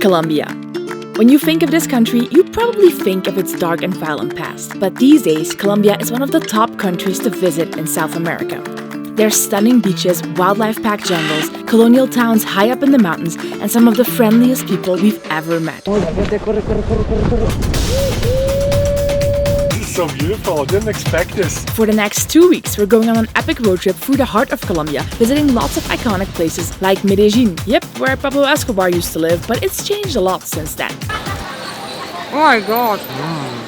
Colombia. When you think of this country, you probably think of its dark and violent past. But these days, Colombia is one of the top countries to visit in South America. There's stunning beaches, wildlife-packed jungles, colonial towns high up in the mountains, and some of the friendliest people we've ever met. So beautiful, I didn't expect this. For the next 2 weeks, we're going on an epic road trip through the heart of Colombia, visiting lots of iconic places like Medellin, yep, where Pablo Escobar used to live, but it's changed a lot since then. Oh my god.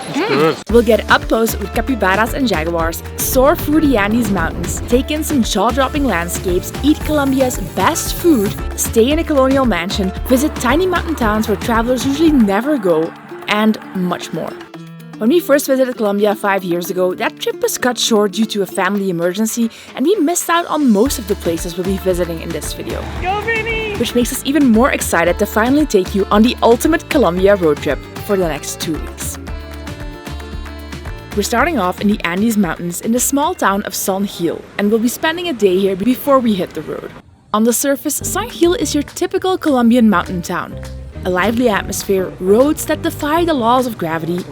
It's good. We'll get up close with capybaras and jaguars, soar through the Andes Mountains, take in some jaw-dropping landscapes, eat Colombia's best food, stay in a colonial mansion, visit tiny mountain towns where travelers usually never go, and much more. When we first visited Colombia 5 years ago, that trip was cut short due to a family emergency, and we missed out on most of the places we'll be visiting in this video. Go Vinny! Which makes us even more excited to finally take you on the ultimate Colombia road trip for the next 2 weeks. We're starting off in the Andes Mountains in the small town of San Gil, and we'll be spending a day here before we hit the road. On the surface, San Gil is your typical Colombian mountain town. A lively atmosphere, roads that defy the laws of gravity,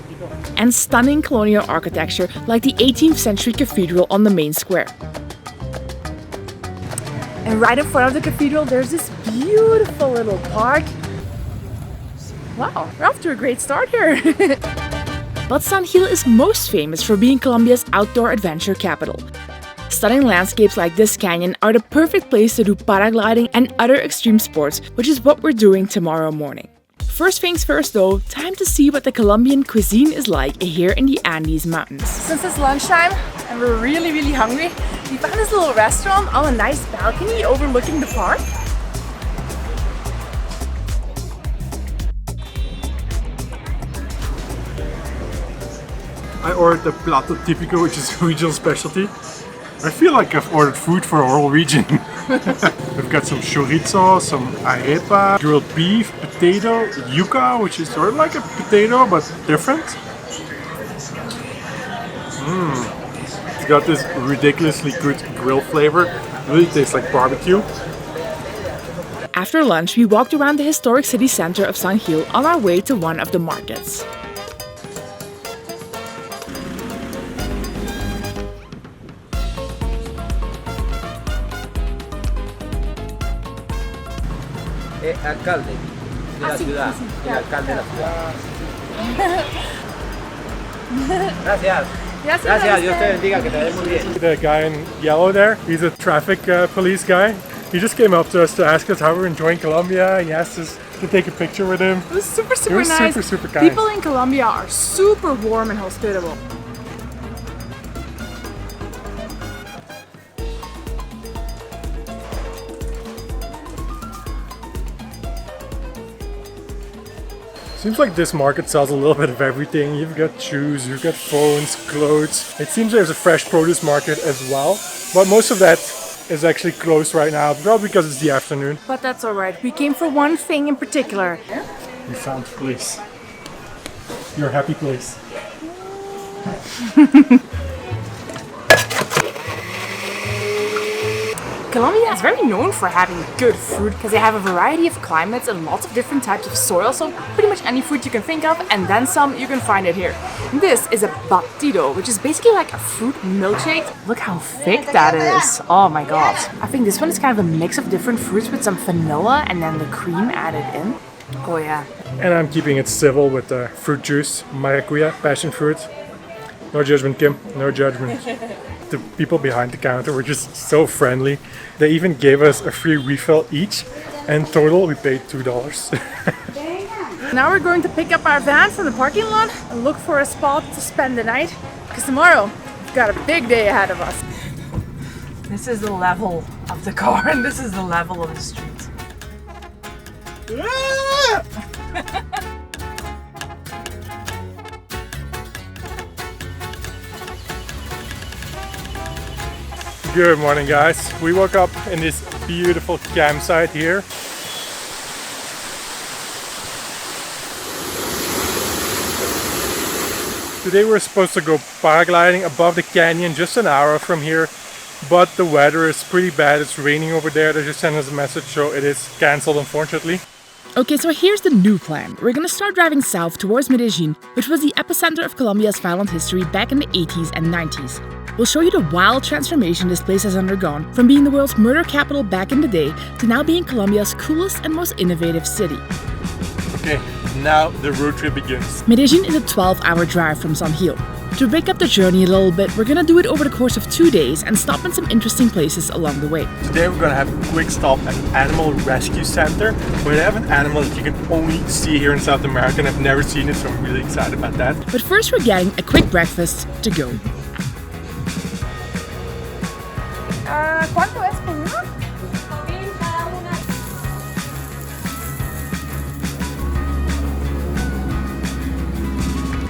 and stunning colonial architecture like the 18th century cathedral on the main square. And right in front of the cathedral, there's this beautiful little park. Wow, we're off to a great start here. But San Gil is most famous for being Colombia's outdoor adventure capital. Stunning landscapes like this canyon are the perfect place to do paragliding and other extreme sports, which is what we're doing tomorrow morning. First things first though, time to see what the Colombian cuisine is like here in the Andes Mountains. Since it's lunchtime and we're really hungry, we found this little restaurant on a nice balcony overlooking the park. I ordered the plato típico, which is a regional specialty. I feel like I've ordered food for a whole region. We've got some chorizo, some arepa, grilled beef, potato, yuca, which is sort of like a potato but different. It's got this ridiculously good grill flavor. It really tastes like barbecue. After lunch, we walked around the historic city center of San Gil on our way to one of the markets. Alcalde de la ciudad, el alcalde de la ciudad. Gracias. Gracias, Dios te bendiga, que te vaya muy bien. The guy in yellow there, he's a traffic police guy. He just came up to us to ask us how we're enjoying Colombia. He asked us to take a picture with him. It was super nice. Super kind. People in Colombia are super warm and hospitable. Seems like this market sells a little bit of everything. You've got shoes, you've got phones, clothes. It seems there's a fresh produce market as well, but most of that is actually closed right now, probably because it's the afternoon. But that's alright. We came for one thing in particular. We found a place. Your happy place. Colombia is very known for having good food because they have a variety of climates and lots of different types of soil, so pretty much any food you can think of and then some, you can find it here. This is a batido, which is basically like a fruit milkshake. Look how thick that is. Oh my god. I think this one is kind of a mix of different fruits with some vanilla and then the cream added in. Oh yeah. And I'm keeping it civil with the fruit juice, maracuya, passion fruit. No judgment, Kim, no judgment. The people behind the counter were just so friendly. They even gave us a free refill each, and in total we paid $2. Now we're going to pick up our van from the parking lot and look for a spot to spend the night, because tomorrow we've got a big day ahead of us. This is the level of the car and this is the level of the street. Good morning, guys. We woke up in this beautiful campsite here. Today we're supposed to go paragliding above the canyon just an hour from here, but the weather is pretty bad. It's raining over there. They just sent us a message, so it is cancelled, unfortunately. Okay, so here's the new plan. We're gonna start driving south towards Medellin, which was the epicenter of Colombia's violent history back in the 80s and 90s. We'll show you the wild transformation this place has undergone, from being the world's murder capital back in the day to now being Colombia's coolest and most innovative city. Okay, now the road trip begins. Medellin is a 12-hour drive from San Gil. To break up the journey a little bit, we're gonna do it over the course of 2 days and stop in some interesting places along the way. Today we're gonna have a quick stop at an animal rescue center where they have an animal that you can only see here in South America, and I've never seen it, so I'm really excited about that. But first we're getting a quick breakfast to go. ¿Cuánto es por uno?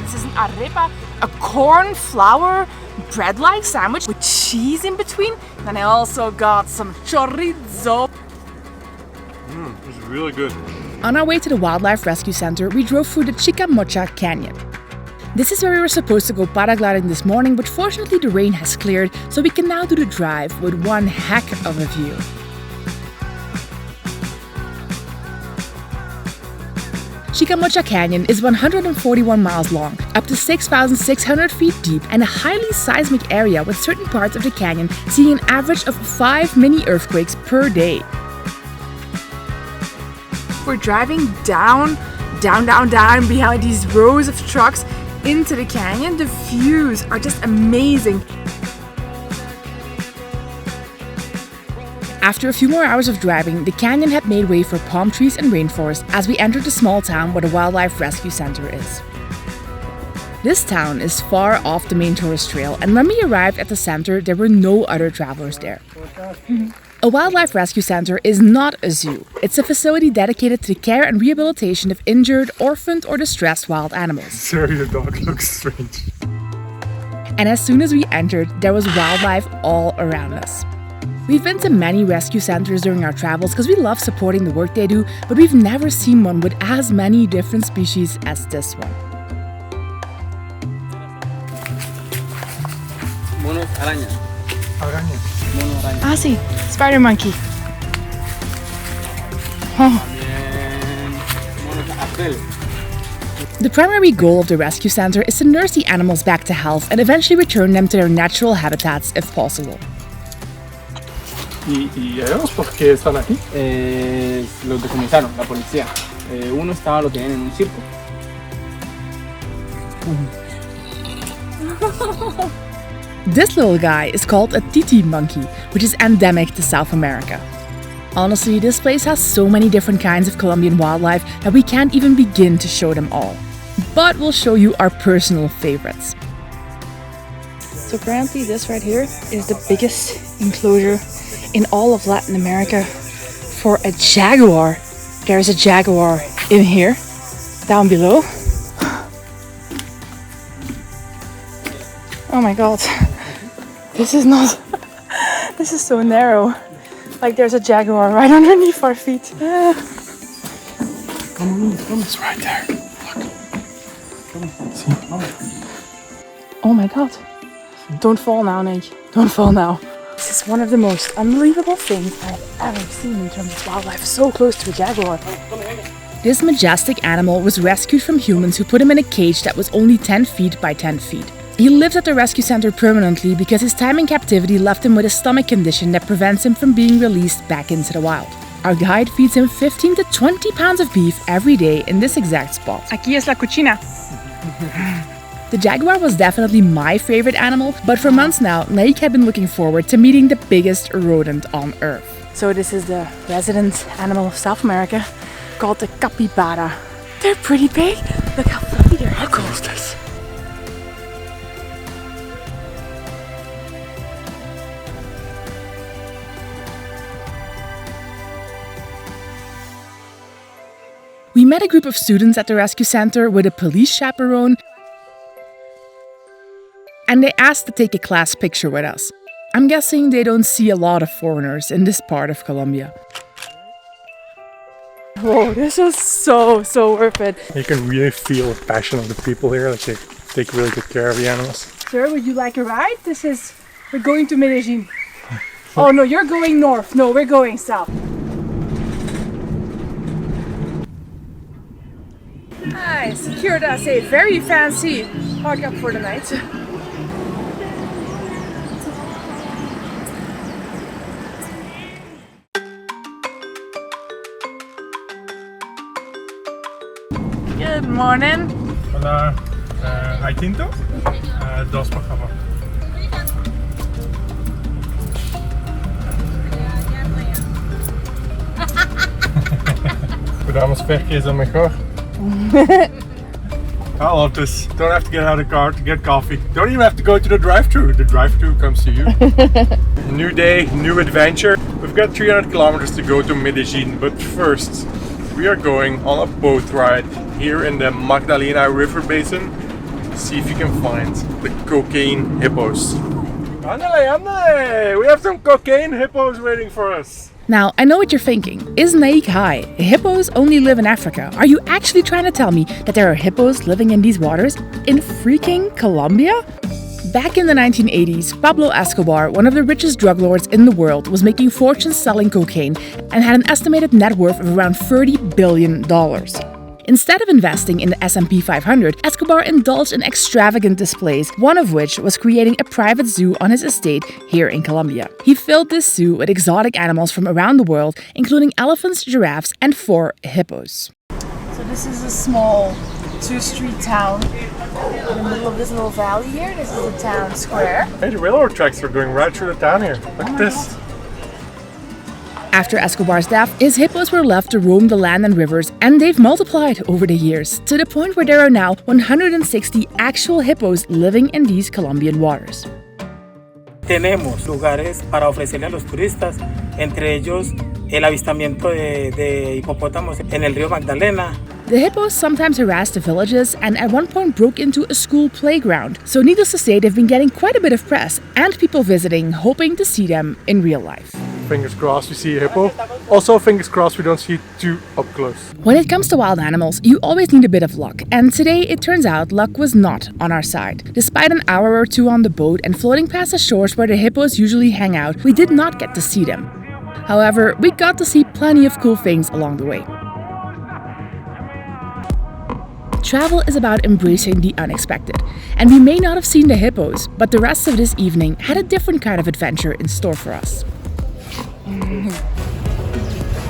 This is an arepa, a corn flour bread-like sandwich with cheese in between. Then I also got some chorizo. It's really good. On our way to the Wildlife Rescue Center, we drove through the Chicamocha Canyon. This is where we were supposed to go paragliding this morning, but fortunately the rain has cleared, so we can now do the drive with one heck of a view. Chicamocha Canyon is 141 miles long, up to 6,600 feet deep, and a highly seismic area with certain parts of the canyon seeing an average of 5 mini earthquakes per day. We're driving down behind these rows of trucks into the canyon. The views are just amazing. After a few more hours of driving, the canyon had made way for palm trees and rainforest as we entered the small town where the Wildlife Rescue Center is. This town is far off the main tourist trail, and when we arrived at the center, there were no other travelers there. A wildlife rescue center is not a zoo. It's a facility dedicated to the care and rehabilitation of injured, orphaned, or distressed wild animals. Sorry, your dog looks strange. And as soon as we entered, there was wildlife all around us. We've been to many rescue centers during our travels because we love supporting the work they do, but we've never seen one with as many different species as this one. Monos araña. Araña. Mono araña. Ah, sí, spider monkey. Oh. Monos apel. The primary goal of the rescue center is to nurse the animals back to health and eventually return them to their natural habitats if possible. ¿Y ellos por qué están aquí? Los decomisaron, la policía. Uno lo tenían en un circo. This little guy is called a titi monkey, which is endemic to South America. Honestly, this place has so many different kinds of Colombian wildlife that we can't even begin to show them all. But we'll show you our personal favorites. So apparently this right here is the biggest enclosure in all of Latin America for a jaguar. There's a jaguar in here, down below. Oh my god, this is so narrow. Like there's a jaguar right underneath our feet. It's right there. Look. See? Oh my god. Don't fall now, Naick. Don't fall now. This is one of the most unbelievable things I've ever seen in terms of wildlife, so close to a jaguar. This majestic animal was rescued from humans who put him in a cage that was only 10 feet by 10 feet. He lives at the rescue center permanently because his time in captivity left him with a stomach condition that prevents him from being released back into the wild. Our guide feeds him 15 to 20 pounds of beef every day in this exact spot. Aquí es la cucina. The jaguar was definitely my favorite animal, but for months now, Naick had been looking forward to meeting the biggest rodent on Earth. So this is the resident animal of South America called the capybara. They're pretty big. Look how fluffy their head is. this? We met a group of students at the rescue center with a police chaperone, and they asked to take a class picture with us. I'm guessing they don't see a lot of foreigners in this part of Colombia. Whoa, this is so worth it. You can really feel the passion of the people here. Like they take really good care of the animals. Sir, would you like a ride? We're going to Medellin. Oh no, you're going north. No, we're going south. I secured us a very fancy hookup for the night. Good morning. Hola, ¿hay tinto? Dos, por favor. Cuidamos ver que es el mejor. I love this. Don't have to get out of the car to get coffee. Don't even have to go to the drive-thru. The drive-thru comes to you. New day, new adventure. We've got 300 kilometers to go to Medellin, but first we are going on a boat ride here in the Magdalena River Basin. See if you can find the cocaine hippos. Andale, andale! We have some cocaine hippos waiting for us. Now, I know what you're thinking. Is Naick high? Hippos only live in Africa. Are you actually trying to tell me that there are hippos living in these waters in freaking Colombia? Back in the 1980s, Pablo Escobar, one of the richest drug lords in the world, was making fortunes selling cocaine and had an estimated net worth of around $30 billion. Instead of investing in the S&P 500, Escobar indulged in extravagant displays, one of which was creating a private zoo on his estate here in Colombia. He filled this zoo with exotic animals from around the world, including elephants, giraffes, and 4 hippos. So this is a small 2-street town in the middle of this little valley here. This is the town square. Hey, the railroad tracks are going right through the town here. Look at this. After Escobar's death, his hippos were left to roam the land and rivers, and they've multiplied over the years, to the point where there are now 160 actual hippos living in these Colombian waters. Tenemos lugares para ofrecerle a los turistas, entre ellos el avistamiento de hipopótamos en el río Magdalena. The hippos sometimes harass the villages and at one point broke into a school playground, so needless to say they've been getting quite a bit of press and people visiting hoping to see them in real life. Fingers crossed we see a hippo. Also, fingers crossed we don't see it too up close. When it comes to wild animals, you always need a bit of luck, and today it turns out luck was not on our side. Despite an hour or two on the boat and floating past the shores where the hippos usually hang out, we did not get to see them. However, we got to see plenty of cool things along the way. Travel is about embracing the unexpected, and we may not have seen the hippos, but the rest of this evening had a different kind of adventure in store for us.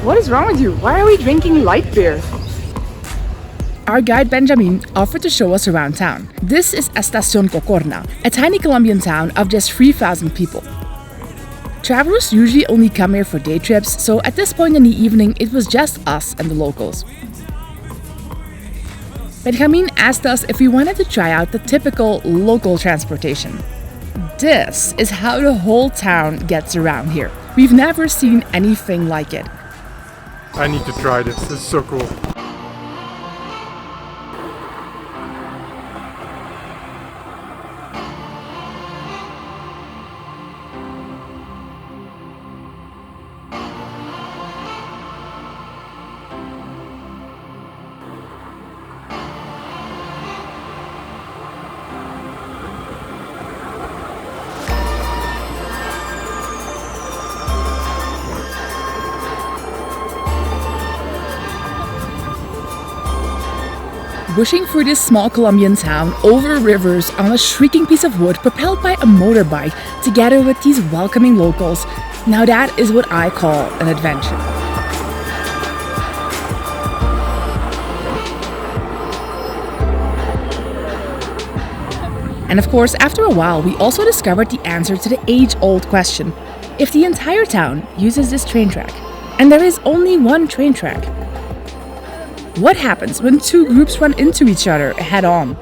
What is wrong with you? Why are we drinking light beer? Our guide Benjamin offered to show us around town. This is Estación Cocorna, a tiny Colombian town of just 3,000 people. Travelers usually only come here for day trips, so at this point in the evening it was just us and the locals. Benjamin asked us if we wanted to try out the typical local transportation. This is how the whole town gets around here. We've never seen anything like it. I need to try this. This is so cool. Pushing through this small Colombian town, over rivers, on a shrieking piece of wood propelled by a motorbike, together with these welcoming locals. Now that is what I call an adventure. And of course, after a while, we also discovered the answer to the age-old question. If the entire town uses this train track, and there is only one train track, what happens when two groups run into each other head-on?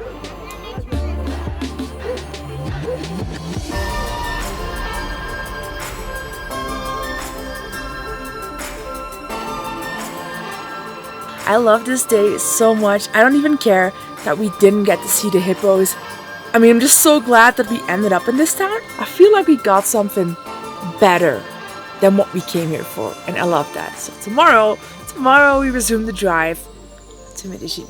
I love this day so much. I don't even care that we didn't get to see the hippos. I mean, I'm just so glad that we ended up in this town. I feel like we got something better than what we came here for, and I love that. So tomorrow we resume the drive to Medellin.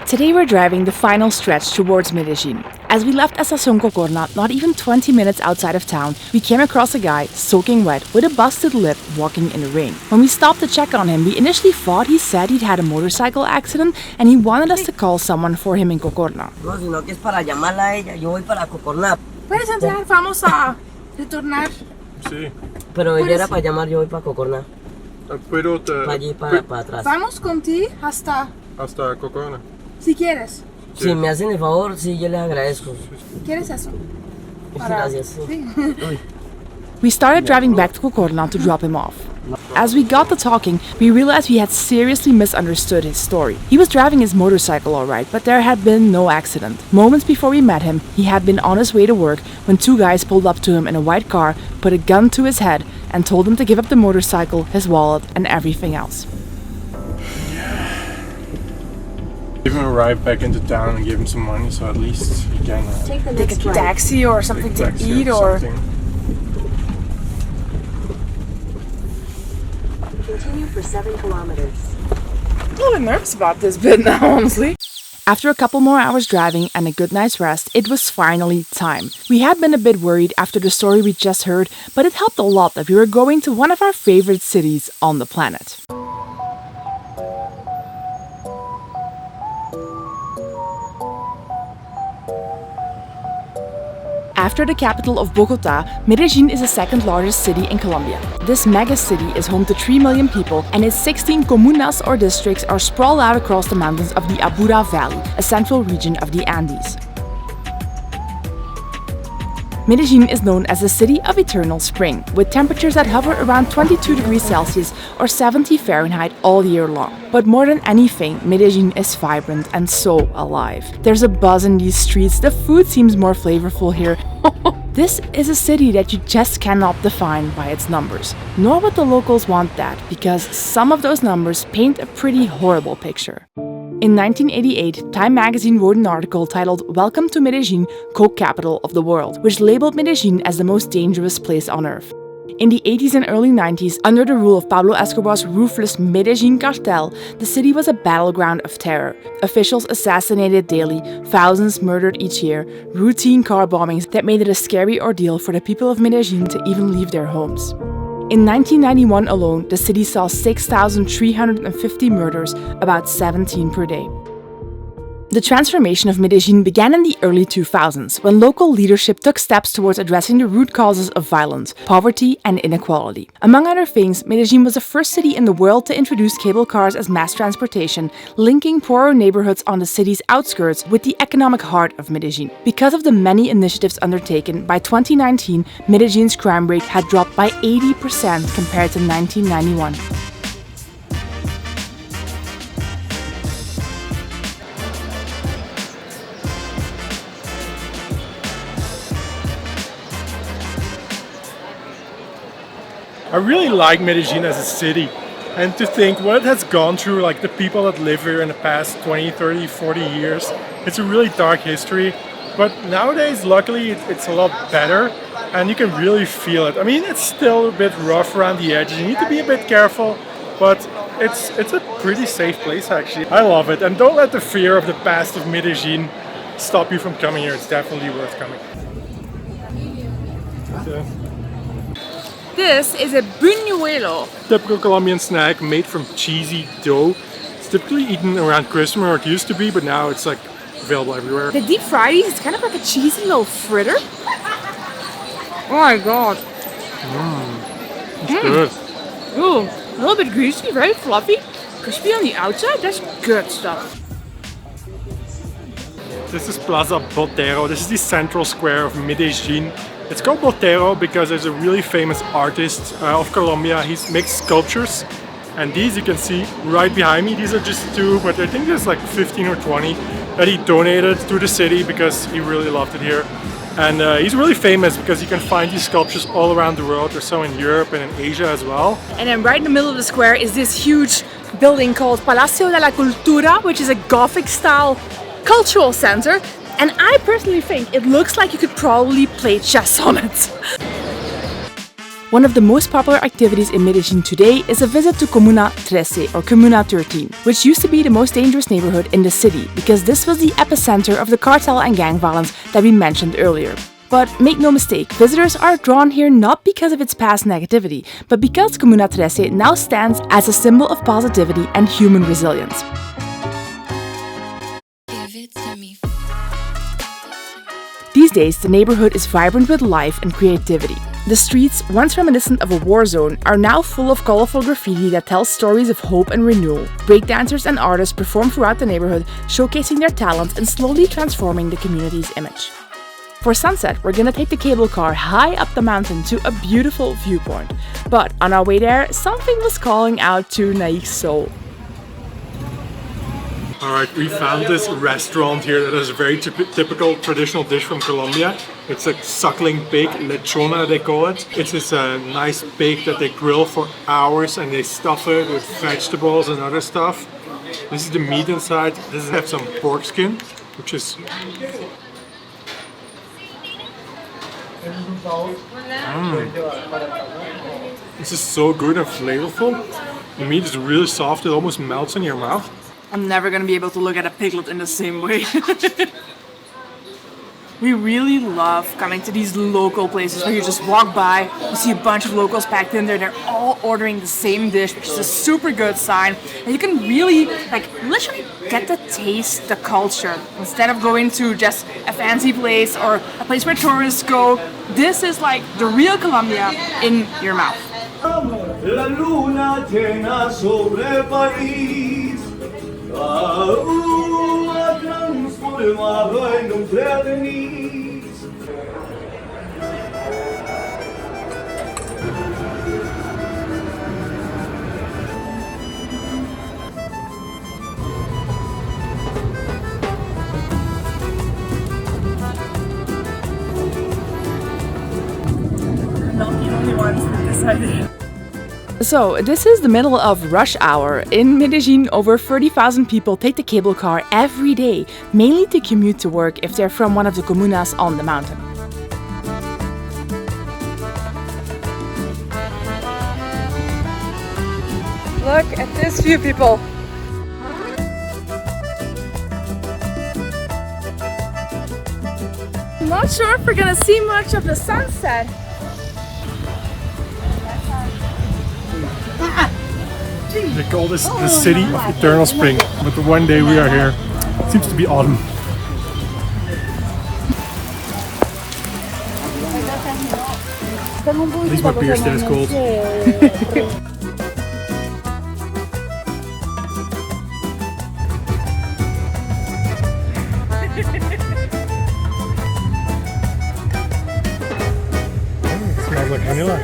Today we're driving the final stretch towards Medellin. As we left Estación Cocorna, not even 20 minutes outside of town, we came across a guy soaking wet with a busted lip walking in the rain. When we stopped to check on him, we initially thought he said he'd had a motorcycle accident and he wanted us to call someone for him in Cocorna. No, sino que es para llamarla a ella. Yo voy para Cocorná. Puedes entrar, vamos a retornar. Sí. Pero ella era para llamar, yo voy para Cocorná. Puedo te... Para allí, para atrás. Vamos contigo hasta Hasta Cocorna. si quieres. Si me hacen el favor, sí, yo les agradezco. ¿Quieres eso? Gracias. We started driving back to Cocorna to drop him off. As we got to talking, we realized we had seriously misunderstood his story. He was driving his motorcycle alright, but there had been no accident. Moments before we met him, he had been on his way to work when two guys pulled up to him in a white car, put a gun to his head, and told him to give up the motorcycle, his wallet, and everything else. Give him a ride back into town and give him some money, so at least he can Take a taxi or something to taxi eat or... something. Continue for 7 kilometers. I'm a little nervous about this bit now, honestly. After a couple more hours driving and a good night's rest, it was finally time. We had been a bit worried after the story we just heard, but it helped a lot that we were going to one of our favorite cities on the planet. After the capital of Bogota, Medellin is the second largest city in Colombia. This mega city is home to 3 million people, and its 16 comunas or districts are sprawled out across the mountains of the Apura Valley, a central region of the Andes. Medellin is known as the city of eternal spring, with temperatures that hover around 22 degrees Celsius or 70 Fahrenheit all year long. But more than anything, Medellin is vibrant and so alive. There's a buzz in these streets, the food seems more flavorful here. This is a city that you just cannot define by its numbers. Nor would the locals want that, because some of those numbers paint a pretty horrible picture. In 1988, Time magazine wrote an article titled "Welcome to Medellin, Coke Capital of the World," which labeled Medellin as the most dangerous place on earth. In the 80s and early 90s, under the rule of Pablo Escobar's ruthless Medellin cartel, the city was a battleground of terror. Officials assassinated daily, thousands murdered each year, routine car bombings that made it a scary ordeal for the people of Medellin to even leave their homes. In 1991 alone, the city saw 6,350 murders, about 17 per day. The transformation of Medellin began in the early 2000s, when local leadership took steps towards addressing the root causes of violence, poverty, and inequality. Among other things, Medellin was the first city in the world to introduce cable cars as mass transportation, linking poorer neighborhoods on the city's outskirts with the economic heart of Medellin. Because of the many initiatives undertaken, by 2019, Medellin's crime rate had dropped by 80% compared to 1991. I really like Medellin as a city, and to think what it has gone through, like the people that live here in the past 20, 30, 40 years. It's a really dark history, but nowadays luckily it's a lot better and you can really feel it. I mean, it's still a bit rough around the edges, you need to be a bit careful, but it's a pretty safe place actually. I love it, and don't let the fear of the past of Medellin stop you from coming here. It's definitely worth coming. This is a buñuelo. Typical Colombian snack made from cheesy dough. It's typically eaten around Christmas, or it used to be, but now it's like available everywhere. The deep fried is kind of like a cheesy little fritter. Oh my god. It's good. Ooh, a little bit greasy, very fluffy. Crispy on the outside, that's good stuff. This is Plaza Botero. This is the central square of Medellin. It's called Botero because there's a really famous artist of Colombia. He makes sculptures, and these you can see right behind me. These are just two, but I think there's like 15 or 20 that he donated to the city because he really loved it here. And he's really famous because you can find these sculptures all around the world. There's some in Europe and in Asia as well. And then right in the middle of the square is this huge building called Palacio de la Cultura, which is a Gothic style cultural center. And I personally think it looks like you could probably play chess on it. One of the most popular activities in Medellin today is a visit to Comuna 13 or Comuna 13, which used to be the most dangerous neighborhood in the city because this was the epicenter of the cartel and gang violence that we mentioned earlier. But make no mistake, visitors are drawn here not because of its past negativity, but because Comuna 13 now stands as a symbol of positivity and human resilience. These days, the neighborhood is vibrant with life and creativity. The streets, once reminiscent of a war zone, are now full of colorful graffiti that tells stories of hope and renewal. Breakdancers and artists perform throughout the neighborhood, showcasing their talents and slowly transforming the community's image. For sunset, we're gonna take the cable car high up the mountain to a beautiful viewpoint. But on our way there, something was calling out to Naick's soul. Alright, we found this restaurant here that is a very typical traditional dish from Colombia. It's a suckling pig, lechona they call it. It's this nice pig that they grill for hours and they stuff it with vegetables and other stuff. This is the meat inside. This has some pork skin, which is... This is so good and flavorful. The meat is really soft, it almost melts in your mouth. I'm never gonna be able to look at a piglet in the same way. We really love coming to these local places where you just walk by, you see a bunch of locals packed in there, they're all ordering the same dish, which is a super good sign. And you can really, literally get to taste the culture. Instead of going to just a fancy place or a place where tourists go, this is like the real Colombia in your mouth. La luna llena sobre el país, aún ha transformado en un feliz. Not the only ones that decided. So, this is the middle of rush hour. In Medellin, over 30,000 people take the cable car every day, mainly to commute to work if they're from one of the comunas on the mountain. Look at this view, people. I'm not sure if we're gonna see much of the sunset. They call this the city of eternal spring, but the one day we are here, it seems to be autumn. At least my beer still is cold. Smells like vanilla.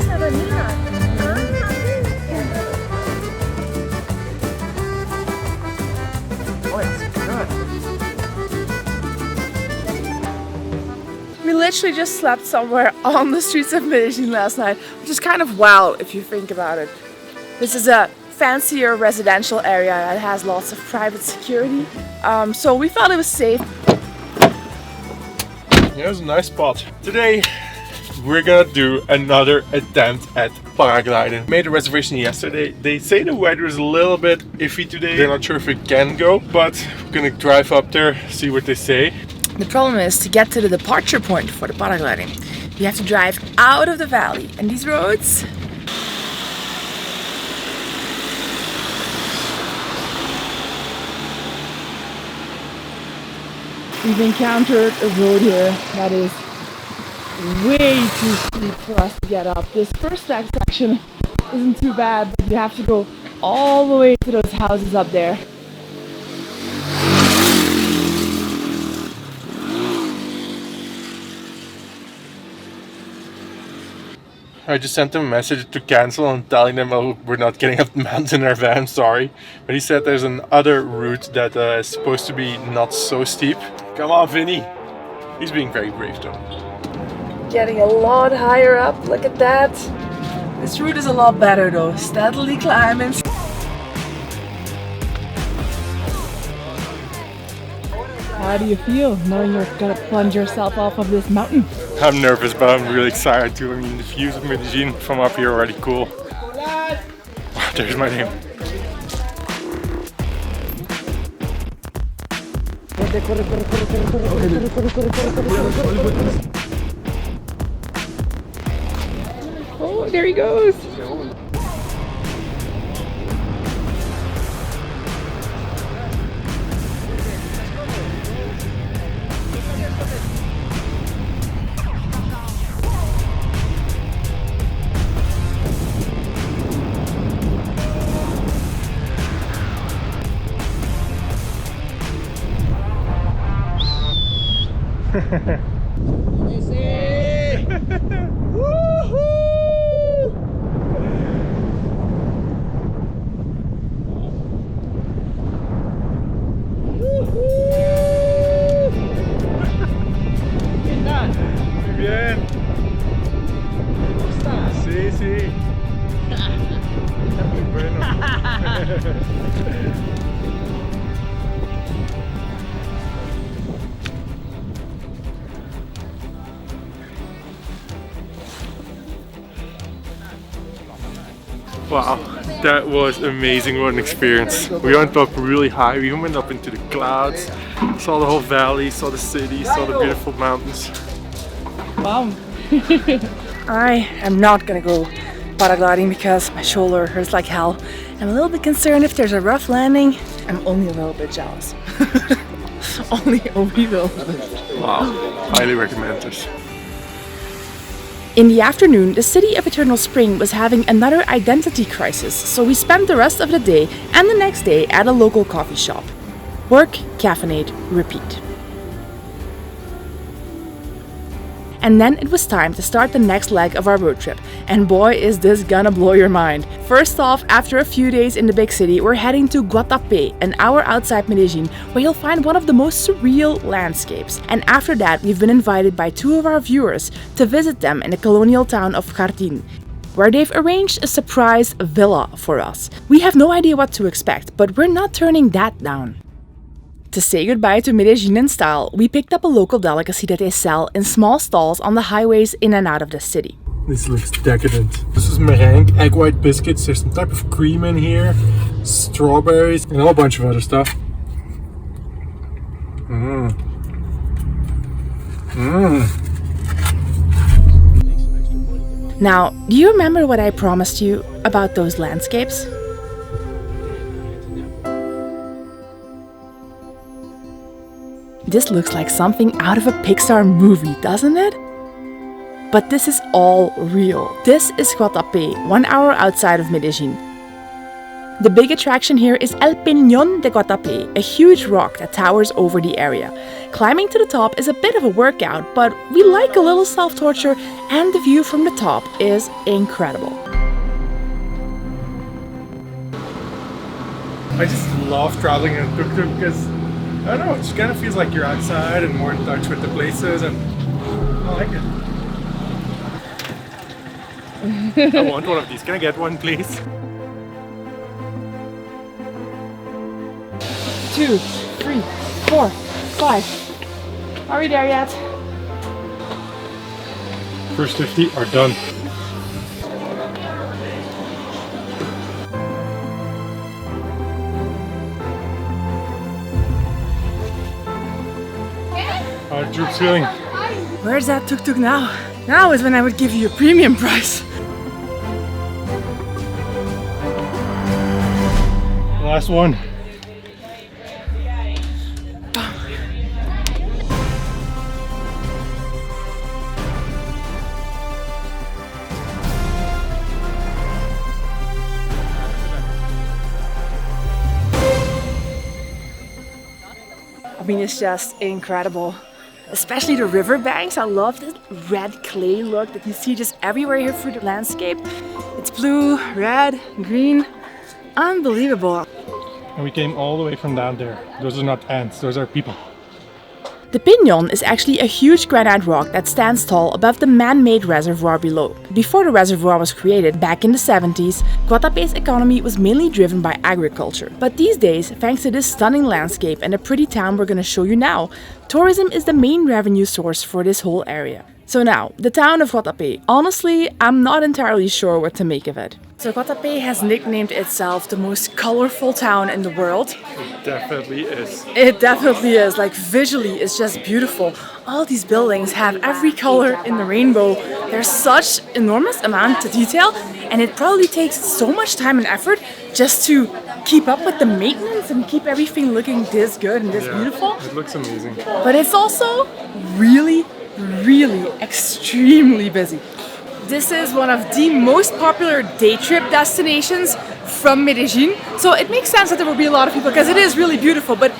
We literally just slept somewhere on the streets of Medellin last night, which is kind of wild if you think about it. This is a fancier residential area that has lots of private security, so we felt it was safe. Yeah, it's a nice spot. Today we're gonna do another attempt at paragliding. Made a reservation yesterday. They say the weather is a little bit iffy today. They're not sure if we can go, but we're gonna drive up there, see what they say. The problem is, to get to the departure point for the paragliding, you have to drive out of the valley, and these roads... We've encountered a road here that is way too steep for us to get up. This first section isn't too bad, but you have to go all the way to those houses up there. I just sent him a message to cancel and telling them, oh, we're not getting up the mountain in our van, sorry. But he said there's another route that is supposed to be not so steep. Come on, Vinny. He's being very brave though. Getting a lot higher up, look at that. This route is a lot better though, steadily climbing. How do you feel knowing you're gonna plunge yourself off of this mountain? I'm nervous, but I'm really excited too. I mean, the views of Medellin from up here are already cool. There's my name. Oh, there he goes. Bien. Sí, sí. Está muy bueno. Wow, that was amazing. What an experience. We went up really high, we even went up into the clouds, saw the whole valley, saw the city, saw the beautiful mountains. Wow. I am not gonna go paragliding because my shoulder hurts like hell. I'm a little bit concerned if there's a rough landing. I'm only a little bit jealous. Only a wee little bit. Wow, highly recommend this. In the afternoon, the city of Eternal Spring was having another identity crisis, so we spent the rest of the day and the next day at a local coffee shop. Work, caffeinate, repeat. And then it was time to start the next leg of our road trip, and boy is this gonna blow your mind. First off, after a few days in the big city, we're heading to Guatape, an hour outside Medellin, where you'll find one of the most surreal landscapes. And after that, we've been invited by two of our viewers to visit them in the colonial town of Jardin, where they've arranged a surprise villa for us. We have no idea what to expect, but we're not turning that down. To say goodbye to Medellin in style, we picked up a local delicacy that they sell in small stalls on the highways in and out of the city. This looks decadent. This is meringue, egg white biscuits, there's some type of cream in here, strawberries, and a whole bunch of other stuff. Now, do you remember what I promised you about those landscapes? This looks like something out of a Pixar movie, doesn't it? But this is all real. This is Guatape, 1 hour outside of Medellin. The big attraction here is El Peñón de Guatape, a huge rock that towers over the area. Climbing to the top is a bit of a workout, but we like a little self-torture, and the view from the top is incredible. I just love traveling in a tuk-tuk because, I don't know, it just kind of feels like you're outside and more in touch with the places, and I like it. I want one of these. Can I get one, please? 2, 3, 4, 5. Are we there yet? First 50 are done. How are troops feeling? Where's that tuk-tuk now? Now is when I would give you a premium price. Last one. I mean, it's just incredible. Especially the riverbanks. I love this red clay look that you see just everywhere here through the landscape. It's blue, red, green. Unbelievable. And we came all the way from down there. Those are not ants, those are people. The Peñón is actually a huge granite rock that stands tall above the man-made reservoir below. Before the reservoir was created, back in the 70s, Guatape's economy was mainly driven by agriculture. But these days, thanks to this stunning landscape and the pretty town we're going to show you now, tourism is the main revenue source for this whole area. So now, the town of Guatape. Honestly, I'm not entirely sure what to make of it. So Guatape has nicknamed itself the most colorful town in the world. It definitely is. It definitely is. Like visually, it's just beautiful. All these buildings have every color in the rainbow. There's such enormous amount of detail, and it probably takes so much time and effort just to keep up with the maintenance and keep everything looking this good and this beautiful. It looks amazing. But it's also really, really extremely busy. This is one of the most popular day trip destinations from Medellin. So it makes sense that there will be a lot of people because it is really beautiful, but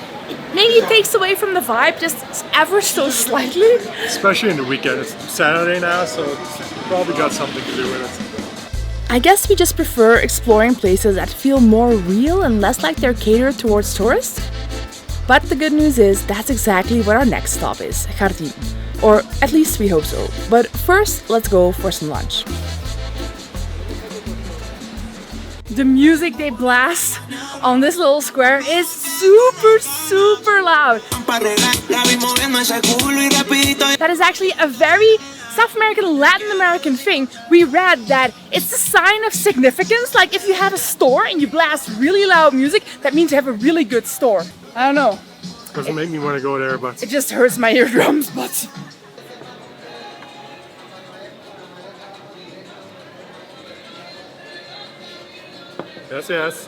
maybe it takes away from the vibe just ever so slightly. Especially in the weekend. It's Saturday now, so it's probably got something to do with it. I guess we just prefer exploring places that feel more real and less like they're catered towards tourists. But the good news is that's exactly what our next stop is, Jardin. Or at least we hope so. But first, let's go for some lunch. The music they blast on this little square is super, super loud. That is actually a very South American, Latin American thing. We read that it's a sign of significance. Like if you have a store and you blast really loud music, that means you have a really good store. I don't know. Doesn't make me want to go there, but it just hurts my eardrums, but... Yes.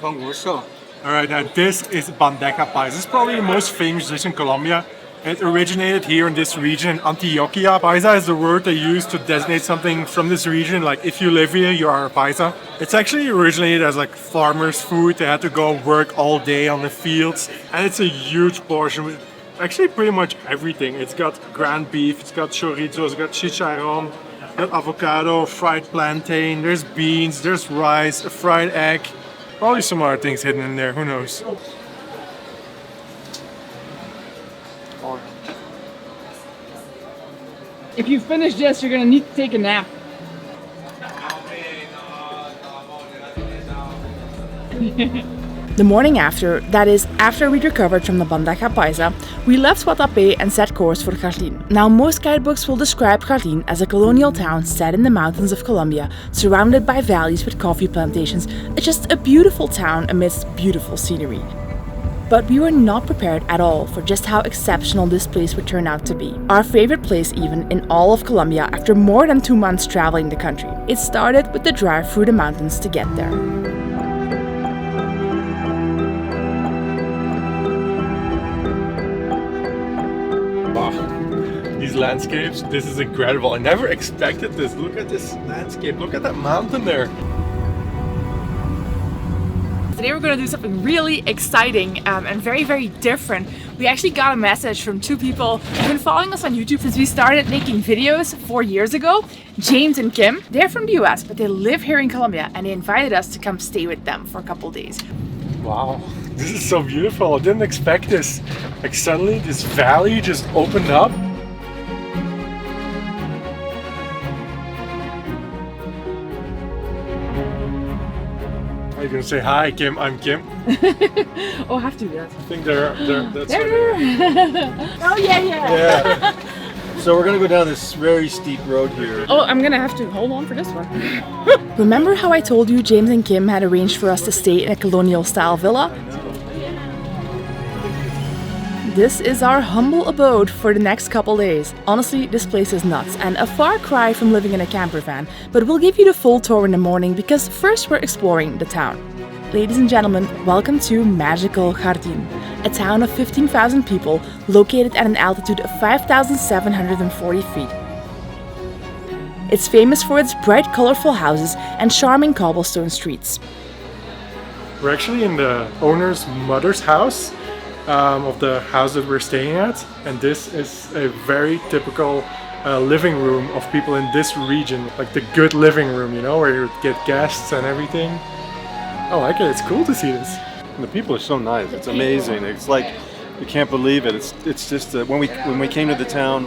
Alright, now this is bandeja paisa. This is probably the most famous dish in Colombia. It originated here in this region, Antioquia. Paisa is the word they use to designate something from this region. Like if you live here, you are a paisa. It's actually originated as like farmers' food. They had to go work all day on the fields. And it's a huge portion with actually pretty much everything. It's got ground beef, it's got chorizo, it's got chicharron, it's got avocado, fried plantain, there's beans, there's rice, a fried egg. Probably some other things hidden in there, who knows. If you finish this, you're gonna need to take a nap. The morning after, that is, after we'd recovered from the bandeja paisa, we left Guatape and set course for Jardin. Now, most guidebooks will describe Jardin as a colonial town set in the mountains of Colombia, surrounded by valleys with coffee plantations. It's just a beautiful town amidst beautiful scenery. But we were not prepared at all for just how exceptional this place would turn out to be. Our favorite place even in all of Colombia after more than 2 months traveling the country. It started with the drive through the mountains to get there. These landscapes, this is incredible. I never expected this. Look at this landscape. Look at that mountain there. Today we're going to do something really exciting and very, very different. We actually got a message from 2 people who've been following us on YouTube since we started making videos 4 years ago. James and Kim. They're from the US, but they live here in Colombia, and they invited us to come stay with them for a couple of days. Wow, this is so beautiful. I didn't expect this. Like suddenly this valley just opened up. Are you gonna say hi, Kim? I'm Kim. Oh, I have to do that. I think they're that's There. Oh yeah. So we're gonna go down this very steep road here. Oh, I'm gonna have to hold on for this one. Remember how I told you James and Kim had arranged for us to stay in a colonial style villa? This is our humble abode for the next couple days. Honestly, this place is nuts and a far cry from living in a camper van, but we'll give you the full tour in the morning because first we're exploring the town. Ladies and gentlemen, welcome to magical Jardin, a town of 15,000 people located at an altitude of 5,740 feet. It's famous for its bright, colorful houses and charming cobblestone streets. We're actually in the owner's mother's house of the house that we're staying at, and this is a very typical living room of people in this region, like the good living room, you know, where you get guests and everything. I like it. It's cool to see this. And the people are so nice. It's amazing. It's like you can't believe it. It's just when we came to the town,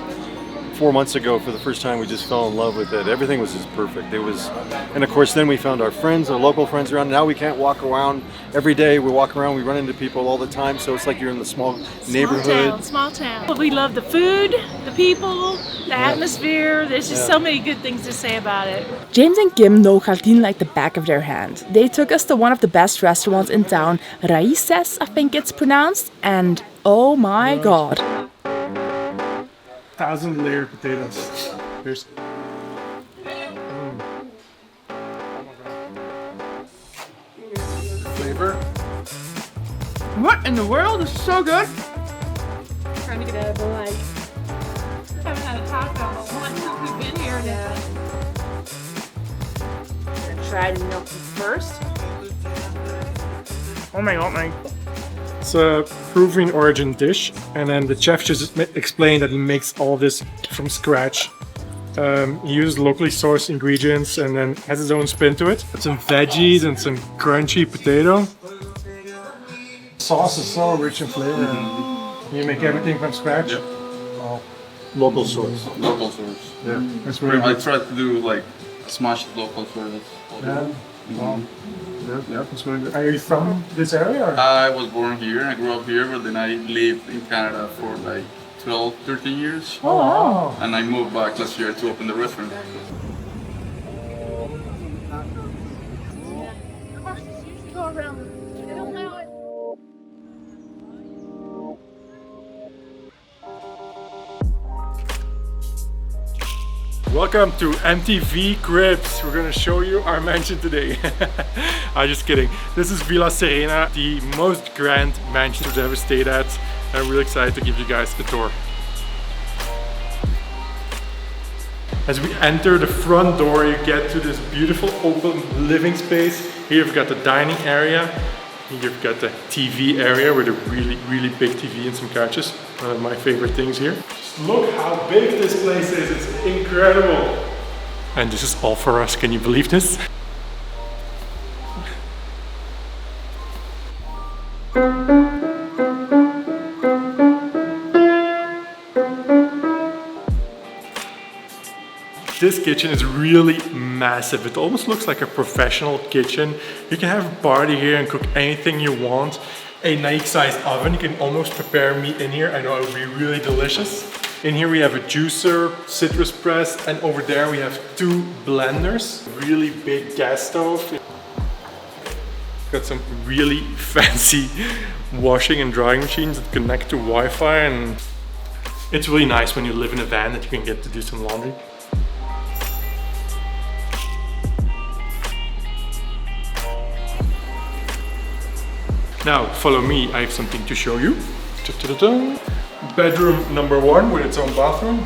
4 months ago for the first time. We just fell in love with it. Everything was just perfect. It was, and of course then we found our friends, our local friends around. Now we can't walk around every day. We walk around, we run into people all the time, so it's like you're in the small neighborhood. Small town. We love the food, the people, the atmosphere. There's just so many good things to say about it. James and Kim know Jardin like the back of their hand. They took us to one of the best restaurants in town, Raíces, I think it's pronounced, and oh my god. 1,000-layer potatoes. Here's. Flavor. What in the world? This is so good. Trying to get out of the light. Haven't had a taco since we've been here now. I'm gonna try gnocchi first. Oh my god, my. It's a Peruvian origin dish, and then the chef just explained that he makes all this from scratch. He uses locally sourced ingredients and then has his own spin to it. Some veggies and some crunchy potato. Sauce is so rich in flavor. You make everything from scratch? Yep. Oh. Local source. Local source. Yeah, that's really I good. try to do like as much local source. Yeah. Wow. Yeah, that's really good. Are you from this area? Or? I was born here, I grew up here, but then I lived in Canada for like 12, 13 years. Oh, wow. And I moved back last year to open the restaurant. Welcome to MTV Cribs. We're gonna show you our mansion today. I'm just kidding. This is Villa Serena, the most grand mansion I've ever stayed at. I'm really excited to give you guys a tour. As we enter the front door, you get to this beautiful open living space. Here you've got the dining area. Here you've got the TV area with a really big TV and some couches. One of my favorite things here. Just look how big this place is. It's incredible. And this is all for us. Can you believe this? This kitchen is really massive. It almost looks like a professional kitchen. You can have a party here and cook anything you want. A Naick sized oven. You can almost prepare meat in here. I know it would be really delicious. In here we have a juicer, citrus press, and over there we have 2 blenders. Really big gas stove. Got some really fancy washing and drying machines that connect to Wi-Fi, and it's really nice when you live in a van that you can get to do some laundry. Now, follow me, I have something to show you. Bedroom number 1 with its own bathroom.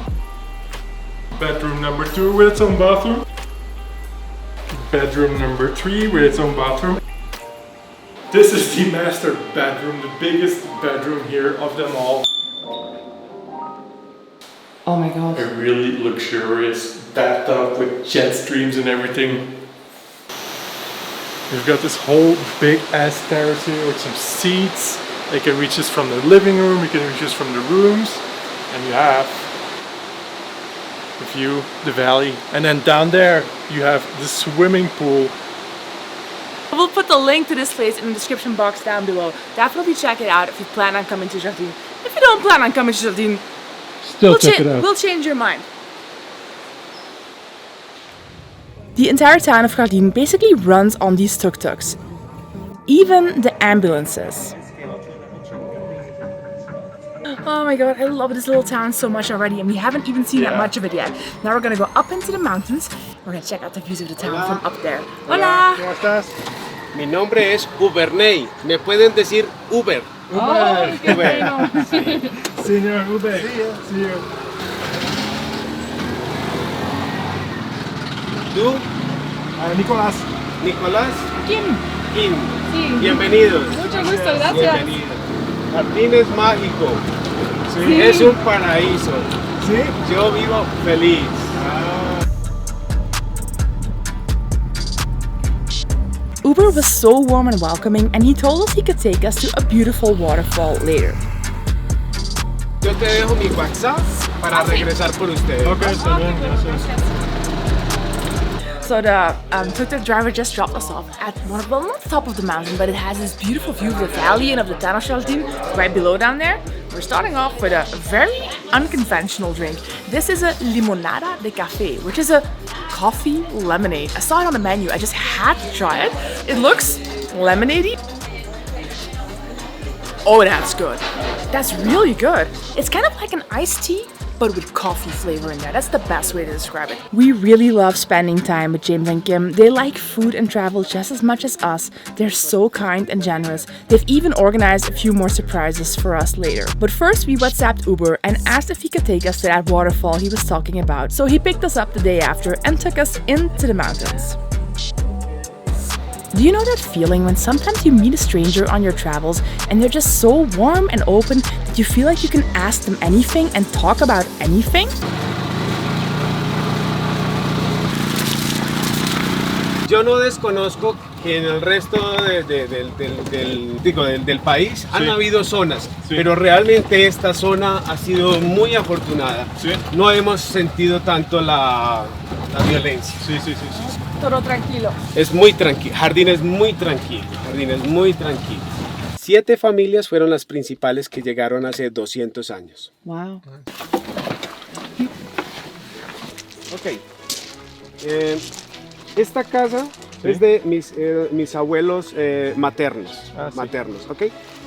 Bedroom number 2 with its own bathroom. Bedroom number 3 with its own bathroom. This is the master bedroom, the biggest bedroom here of them all. Oh my god. A really luxurious bathtub with jet streams and everything. We've got this whole big ass terrace here with some seats. You can reach this from the living room, you can reach this from the rooms, and you have the view, the valley. And then down there you have the swimming pool. We'll put the link to this place in the description box down below. Definitely check it out if you plan on coming to Jardin. If you don't plan on coming to Jardin, Still check it out. We'll change your mind. The entire town of Jardin basically runs on these tuk-tuks. Even the ambulances. Oh my god, I love this little town so much already, and we haven't even seen that much of it yet. Now we're gonna go up into the mountains. We're gonna check out the views of the town from up there. Hola! ¿Cómo estás? Mi nombre es Uberney. Me pueden decir Uber. Uber. qué bueno. Señor Uber. See you. ¿Tú? Nicolás. Nicolás. Kim. Kim. Sí. Bienvenidos. Mucho gusto, gracias. Bienvenidos. Jardín es mágico. Sí. Es un paraíso. ¿Sí? Yo vivo feliz. Uber was so warm and welcoming, and he told us he could take us to a beautiful waterfall later. Yo te dejo mi WhatsApp para regresar por ustedes. Okay, so then, So the tuk-tuk driver just dropped us off at one of, well, not the top of the mountain, but it has this beautiful view of the valley and of the town of Jardin right below down there. We're starting off with a very unconventional drink. This is a limonada de café, which is a coffee lemonade. I saw it on the menu. I just had to try it. It looks lemonade-y. Oh, that's good. That's really good. It's kind of like an iced tea, but with coffee flavor in there. That's the best way to describe it. We really love spending time with James and Kim. They like food and travel just as much as us. They're so kind and generous. They've even organized a few more surprises for us later. But first we WhatsApped Uber and asked if he could take us to that waterfall he was talking about. So he picked us up the day after and took us into the mountains. Do you know that feeling when sometimes you meet a stranger on your travels and they're just so warm and open that you feel like you can ask them anything and talk about anything? Yo no desconozco que en el resto del país han habido zonas, pero realmente esta zona ha sido muy afortunada. No hemos sentido tanto la violencia. Todo tranquilo. Es muy tranquilo. Jardín es muy tranquilo. Jardín es muy tranquilo. 7 familias fueron las principales que llegaron hace 200 años. Wow. Ok. Esta casa es de mis abuelos maternos. Maternos, ¿ok?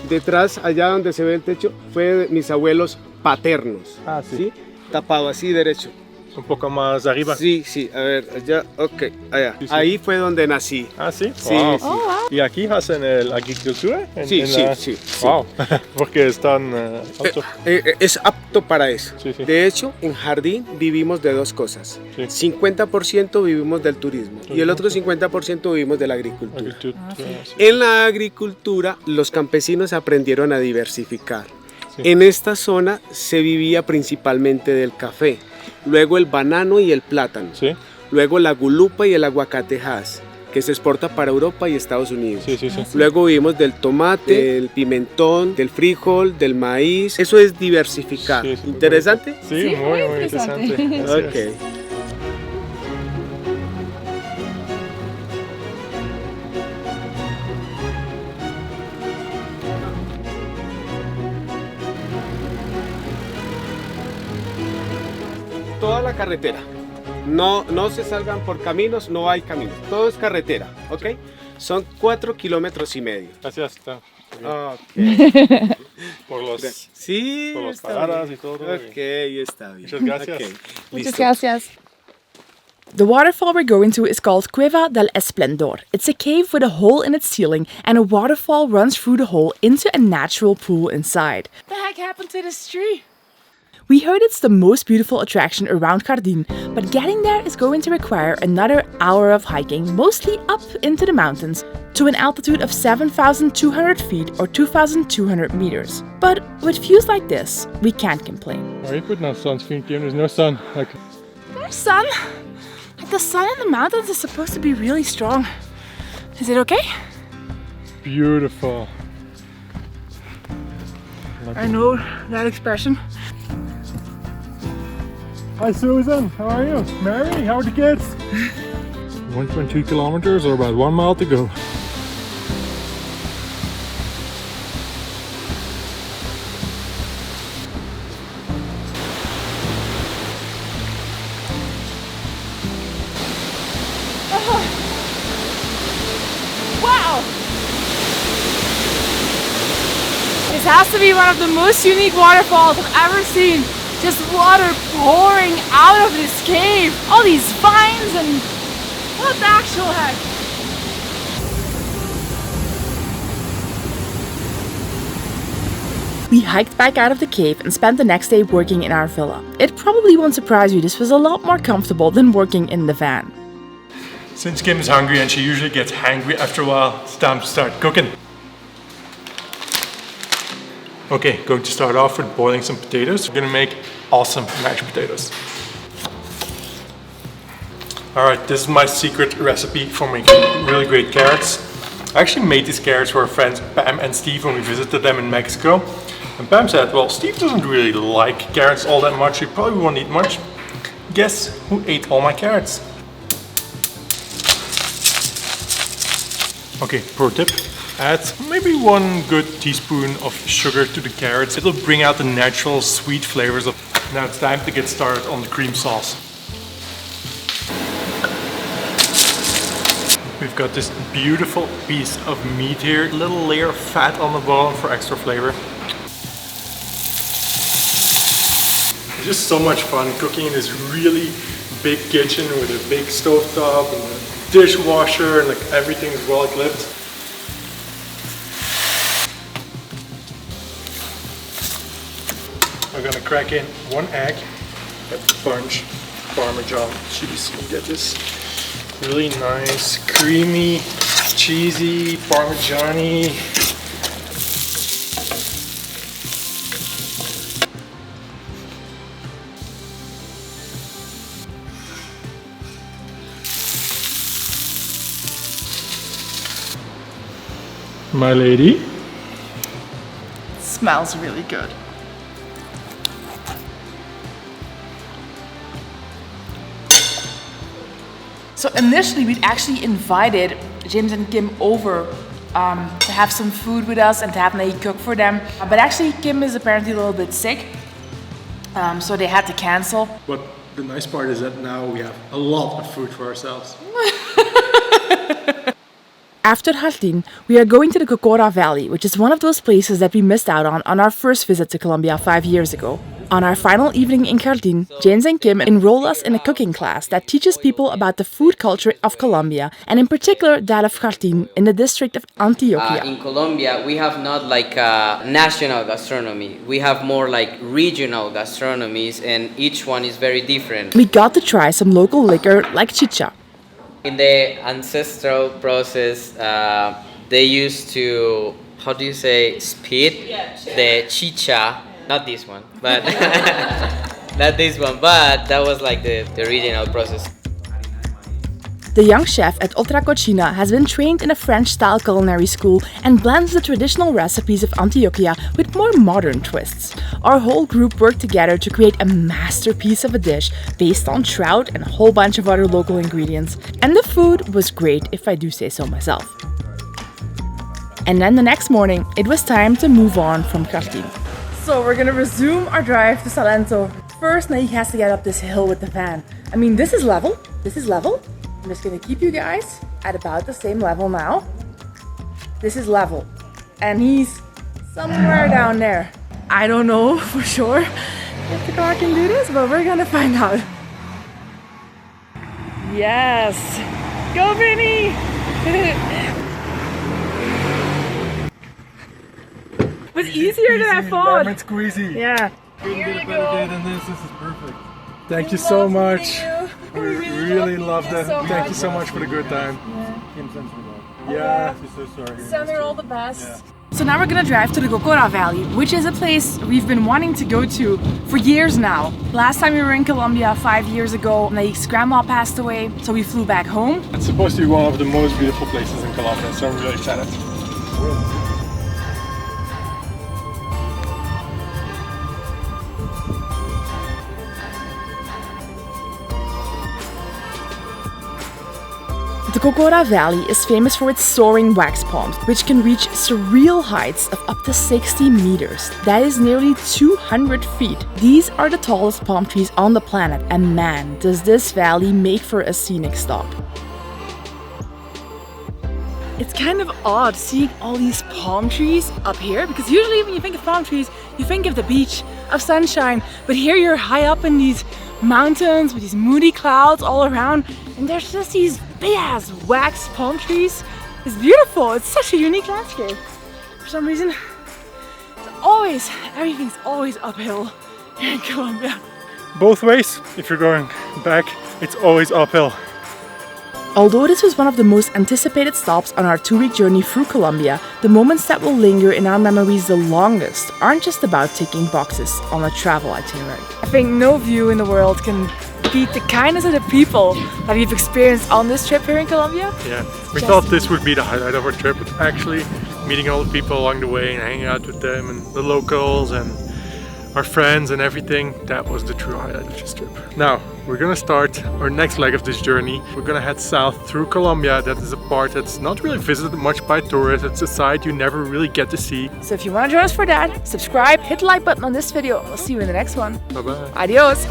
Detrás, allá donde se ve el techo, fue de mis abuelos paternos. ¿Sí? Tapado así derecho. Un poco más arriba. Sí, a ver, allá, ok, allá. Sí. Ahí fue donde nací. ¿Sí? Sí, wow. sí. Oh, wow. ¿Y aquí hacen la agricultura? Sí. Wow, porque están aptos. Es apto para eso. De hecho, en Jardín vivimos de dos cosas. 50% vivimos del turismo y el otro 50% vivimos de la agricultura. En la agricultura, los campesinos aprendieron a diversificar. En esta zona se vivía principalmente del café. Luego el banano y el plátano, luego la gulupa y el aguacatejas, que se exporta para Europa y Estados Unidos. Luego vivimos del tomate, del pimentón, del frijol, del maíz. Eso es diversificar. ¿Interesante? Sí, muy interesante. Ok. Toda la carretera. No se salgan por caminos, no hay caminos. Todo es carretera, ¿ok? Son 4,5 kilómetros. Gracias. Okay. Por los paradas y todo. Ok, está bien. Muchas gracias. Okay. Muchas gracias. The waterfall we're going to is called Cueva del Esplendor. It's a cave with a hole in its ceiling and a waterfall runs through the hole into a natural pool inside. What the heck happened to this tree? We heard it's the most beautiful attraction around Jardin, but getting there is going to require another hour of hiking, mostly up into the mountains, to an altitude of 7,200 feet or 2,200 meters. But with views like this, we can't complain. Why are you putting on sunscreen, Kim? There's no sun. There's sun. The sun in the mountains is supposed to be really strong. Is it okay? Beautiful. I know that expression. Hi Susan, how are you? Mary, how are the kids? 1.2 kilometers or about 1 mile to go. Wow! This has to be one of the most unique waterfalls I've ever seen. Just water pouring out of this cave. All these vines and what the actual heck? We hiked back out of the cave and spent the next day working in our villa. It probably won't surprise you, this was a lot more comfortable than working in the van. Since Kim is hungry and she usually gets hangry after a while, it's time to start cooking. Okay, going to start off with boiling some potatoes. We're gonna make awesome mashed potatoes. Alright, this is my secret recipe for making really great carrots. I actually made these carrots for our friends Pam and Steve when we visited them in Mexico. And Pam said, well, Steve doesn't really like carrots all that much. He probably won't eat much. Guess who ate all my carrots? Okay, pro tip. Add maybe 1 good teaspoon of sugar to the carrots. It'll bring out the natural sweet flavors of. Now it's time to get started on the cream sauce. We've got this beautiful piece of meat here, a little layer of fat on the bottom for extra flavor. It's just so much fun cooking in this really big kitchen with a big stovetop and a dishwasher and like everything's well equipped. We're gonna crack in 1 egg, get the bunch Parmesan cheese. You get this really nice, creamy, cheesy, Parmesan-y. My lady. Smells really good. So initially we'd actually invited James and Kim over to have some food with us and to have Naick cook for them. But actually Kim is apparently a little bit sick, so they had to cancel. But the nice part is that now we have a lot of food for ourselves. After Jardin, we are going to the Cocora Valley, which is one of those places that we missed out on our first visit to Colombia 5 years ago. On our final evening in Jardin, James and Kim enroll us in a cooking class that teaches people about the food culture of Colombia, and in particular that of Jardin in the district of Antioquia. In Colombia, we have not like a national gastronomy. We have more like regional gastronomies, and each one is very different. We got to try some local liquor like chicha. In the ancestral process, they used to, how do you say, spit the chicha. Not this one, but not this one, but that was like the original process. The young chef at Otra Cocina has been trained in a French-style culinary school and blends the traditional recipes of Antioquia with more modern twists. Our whole group worked together to create a masterpiece of a dish based on trout and a whole bunch of other local ingredients. And the food was great, if I do say so myself. And then the next morning, it was time to move on from Jardin. So we're gonna resume our drive to Salento. First, Naick has to get up this hill with the van. I mean, this is level. This is level. I'm just gonna keep you guys at about the same level now. This is level. And he's somewhere down there. I don't know for sure if the car can do this, but we're gonna find out. Yes! Go, Vinny! It was easier than I thought. Lemon squeezy. Yeah. Here you go. This is perfect. Thank you so much. We really loved it. Thank you so much for the good time. Yeah. Send her all the best. So now we're gonna drive to the Cocora Valley, which is a place we've been wanting to go to for years now. Last time we were in Colombia 5 years ago, Naick's grandma passed away, so we flew back home. It's supposed to be one of the most beautiful places in Colombia, so I'm really excited. The Cocora Valley is famous for its soaring wax palms, which can reach surreal heights of up to 60 meters. That is nearly 200 feet. These are the tallest palm trees on the planet, and man, does this valley make for a scenic stop. It's kind of odd seeing all these palm trees up here, because usually when you think of palm trees, you think of the beach, of sunshine, but here you're high up in these mountains with these moody clouds all around, and there's just these big ass wax palm trees. It's beautiful. It's such a unique landscape. For some reason, everything's always uphill here in Colombia. Both ways. If you're going back, it's always uphill. Although this was one of the most anticipated stops on our 2-week journey through Colombia, the moments that will linger in our memories the longest aren't just about ticking boxes on a travel itinerary. I think no view in the world can beat the kindness of the people that we've experienced on this trip here in Colombia. Yeah, we thought this would be the highlight of our trip, but actually meeting all the people along the way and hanging out with them and the locals and our friends and everything. That was the true highlight of this trip. Now, we're gonna start our next leg of this journey. We're gonna head south through Colombia. That is a part that's not really visited much by tourists. It's a side you never really get to see. So if you want to join us for that, subscribe, hit the like button on this video. We'll see you in the next one. Bye-bye. Adios.